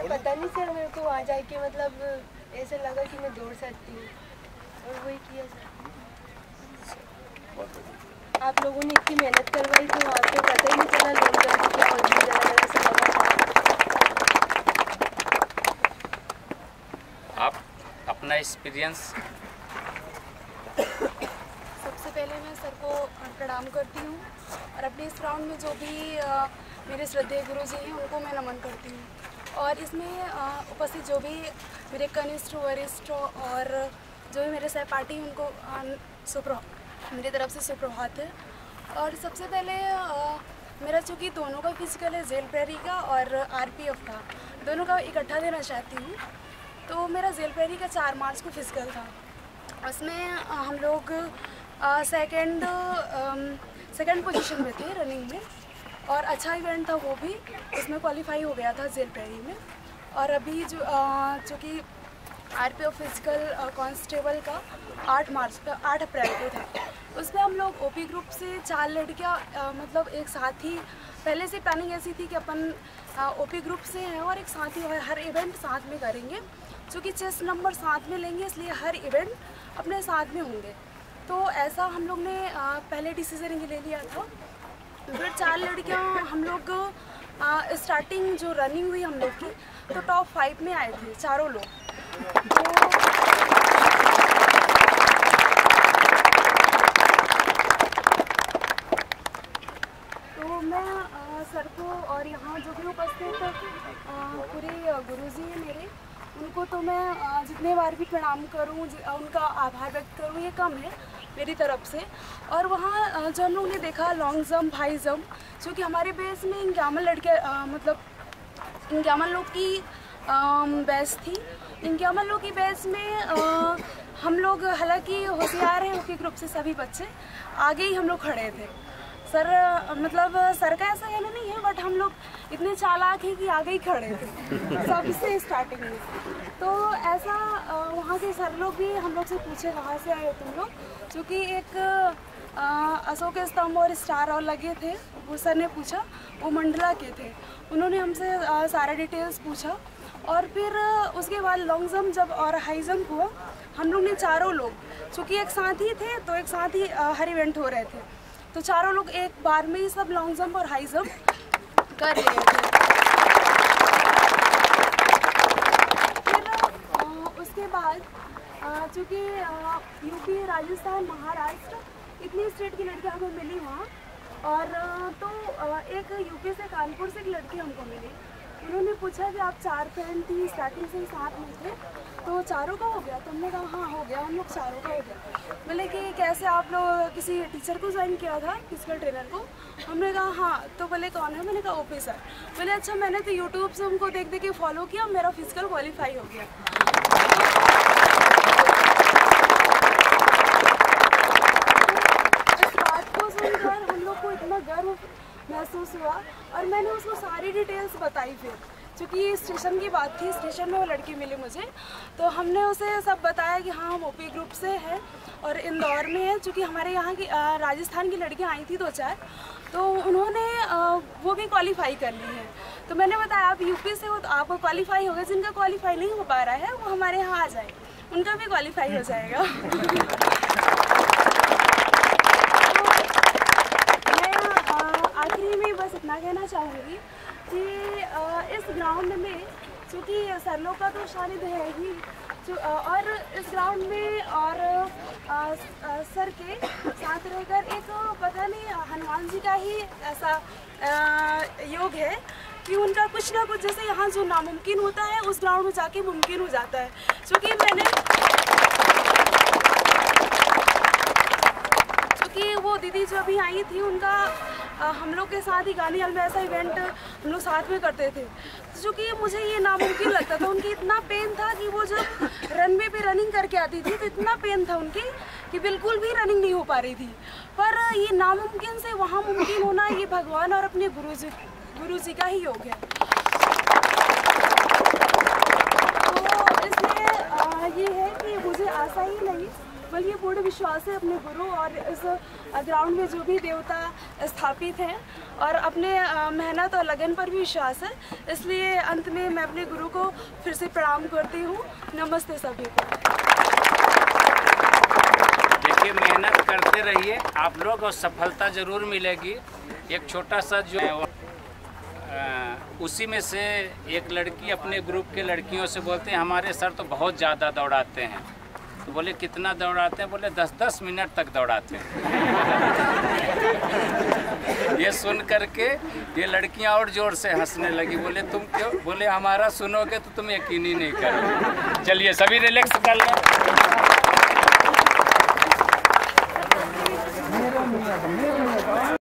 पता नहीं सर, मेरे को वहाँ जाके मतलब ऐसा लगा कि मैं दौड़ सकती हूँ और वही किया सर। आप लोगों ने इतनी मेहनत करवाई तो वहाँ पे पता ही नहीं चला लॉन्ग जंप क्या होती है, ऐसा लगा। आप अपना एक्सपीरियंस। सबसे पहले मैं सर को प्रणाम करती हूँ और अपने इस राउंड में जो भी मेरे श्रद्धेय गुरु जी हैं उनको मैं नमन करती हूँ। और इसमें उपस्थित जो भी मेरे कनिष्ठ वरिष्ठ और जो भी मेरे सहपाठी उनको मेरी तरफ से सुप्रभात है। और सबसे पहले मेरा चूँकि दोनों का फिजिकल है, जेल प्रहरी का और आरपीएफ का, दोनों का इकट्ठा देना चाहती हूँ। तो मेरा जेल प्रहरी का 4 मार्च को फिजिकल था। उसमें हम लोग सेकंड पोजीशन में थे रनिंग में और अच्छा इवेंट था वो भी, उसमें क्वालिफाई हो गया था जेल प्रहरी में। और अभी जो चूँकि आरपीएफ फिजिकल कांस्टेबल का 8 अप्रैल को था, उसमें हम लोग ओपी ग्रुप से 4 लड़कियाँ मतलब एक साथ ही, पहले से प्लानिंग ऐसी थी कि अपन ओपी ग्रुप से हैं और एक साथ ही हर इवेंट साथ में करेंगे। क्योंकि चेस्ट नंबर साथ में लेंगे इसलिए हर इवेंट अपने साथ में होंगे। तो ऐसा हम लोग ने पहले डिसीजन ये ले लिया था। फिर 4 लड़कियाँ हम लोग स्टार्टिंग जो रनिंग हुई हम लोग की, तो टॉप 5 में आए थे चारों लोग। तो मैं सर को और यहाँ जो भी उपस्थित पूरे गुरुजी हैं मेरे, उनको तो मैं जितने बार भी प्रणाम करूँ, उनका आभार व्यक्त करूँ, ये कम है मेरी तरफ से। और वहाँ जो लोग ने देखा लॉन्ग जंप, हाई जंप, क्योंकि हमारे बेस में 51 लड़के मतलब 51 लोग की बैच थी। 51 लोग की बैच में हम लोग हालांकि होशियार हैं, ओपी ग्रुप से सभी बच्चे आगे ही हम लोग खड़े थे। सर मतलब सर का ऐसा कहना नहीं है, बट हम लोग इतने चालाक हैं कि आगे ही खड़े थे सबसे स्टार्टिंग में। तो ऐसा वहाँ के सर लोग भी हम लोग से पूछे कहाँ से आए हो तुम लोग, क्योंकि एक अशोक स्तंभ और स्टार और लगे थे, वो सर ने पूछा, वो मंडला के थे। उन्होंने हमसे सारा डिटेल्स पूछा। और फिर उसके बाद लॉन्ग जंप जब और हाई जंप हुआ, हम लोग ने चारों लोग, चूँकि एक साथ ही थे तो एक साथ ही हर इवेंट हो रहे थे, तो चारों लोग एक बार में ही सब लॉन्ग जंप और हाई जंप कर रहे थे। फिर उसके बाद चूँकि यूपी, राजस्थान, महाराष्ट्र इतनी स्टेट की लड़कियाँ हमें मिली वहाँ। और तो एक यूपी से, कानपुर से एक लड़की हमको मिली। उन्होंने पूछा कि आप 4 फ्रेंड थी, स्टार्टिंग से ही साथ में थे, तो चारों का हो गया? तो हमने कहा हाँ हो गया, हम लोग चारों का हो गया। बोले कि कैसे आप लोग किसी टीचर को ज्वाइन किया था, फिजिकल ट्रेनर को? हमने कहा हाँ। तो बोले कौन है? मैंने कहा ओपी सर। बोले अच्छा, मैंने तो यूट्यूब से उनको देख के फॉलो किया, मेरा फिजिकल क्वालिफाई हो गया। इस बात को सुनकर हम लोग को इतना गर्व महसूस हुआ और मैंने उसको सारी डिटेल्स बताई। फिर चूँकि स्टेशन की बात थी, स्टेशन में वो लड़की मिली मुझे, तो हमने उसे सब बताया कि हाँ हम ओपी ग्रुप से हैं और इंदौर में है। चूँकि हमारे यहाँ की राजस्थान की लड़कियाँ आई थी 2-4, तो उन्होंने वो भी क्वालिफाई कर ली है। तो मैंने बताया आप यूपी से हो तो आप क्वालिफाई हो गए, जिनका क्वालिफाई नहीं हो पा रहा है वो हमारे यहाँ आ जाए, उनका भी क्वालिफाई हो जाएगा। आखिरी में बस इतना कहना चाहूँगी कि इस ग्राउंड में चूँकि सर लोग का तो शायद है ही, और इस ग्राउंड में और सर के साथ रहकर एक पता नहीं हनुमान जी का ही ऐसा योग है कि उनका कुछ ना कुछ, जैसे यहाँ जो नामुमकिन होता है उस ग्राउंड में जाके मुमकिन हो जाता है। क्योंकि वो दीदी जो अभी आई थी, उनका हम लोग के साथ ही गांधी हॉल में ऐसा इवेंट हम लोग साथ में करते थे। क्योंकि मुझे ये नामुमकिन लगता था, उनकी इतना पेन था कि वो जब रनवे पे रनिंग करके आती थी तो इतना पेन था उनकी कि बिल्कुल भी रनिंग नहीं हो पा रही थी। पर ये नामुमकिन से वहाँ मुमकिन होना, ये भगवान और अपने गुरु जी का ही योग है। तो इसलिए ये है कि मुझे आशा ही नहीं बल्कि पूर्ण विश्वास है अपने गुरु और इस ग्राउंड में जो भी देवता स्थापित हैं और अपने मेहनत और लगन पर भी विश्वास है। इसलिए अंत में मैं अपने गुरु को फिर से प्रणाम करती हूँ। नमस्ते सभी को। देखिए, मेहनत करते रहिए आप लोग और सफलता ज़रूर मिलेगी। एक छोटा सा जो है उसी में से एक लड़की अपने ग्रुप के लड़कियों से बोलते हैं हमारे सर तो बहुत ज़्यादा दौड़ाते हैं। तो बोले कितना दौड़ाते हैं? बोले 10-10 मिनट तक दौड़ाते हैं। ये सुन करके ये लड़कियां और जोर से हंसने लगी। बोले तुम क्यों? बोले हमारा सुनोगे तो तुम यकीन ही नहीं करोगे। चलिए सभी रिलैक्स कर लें।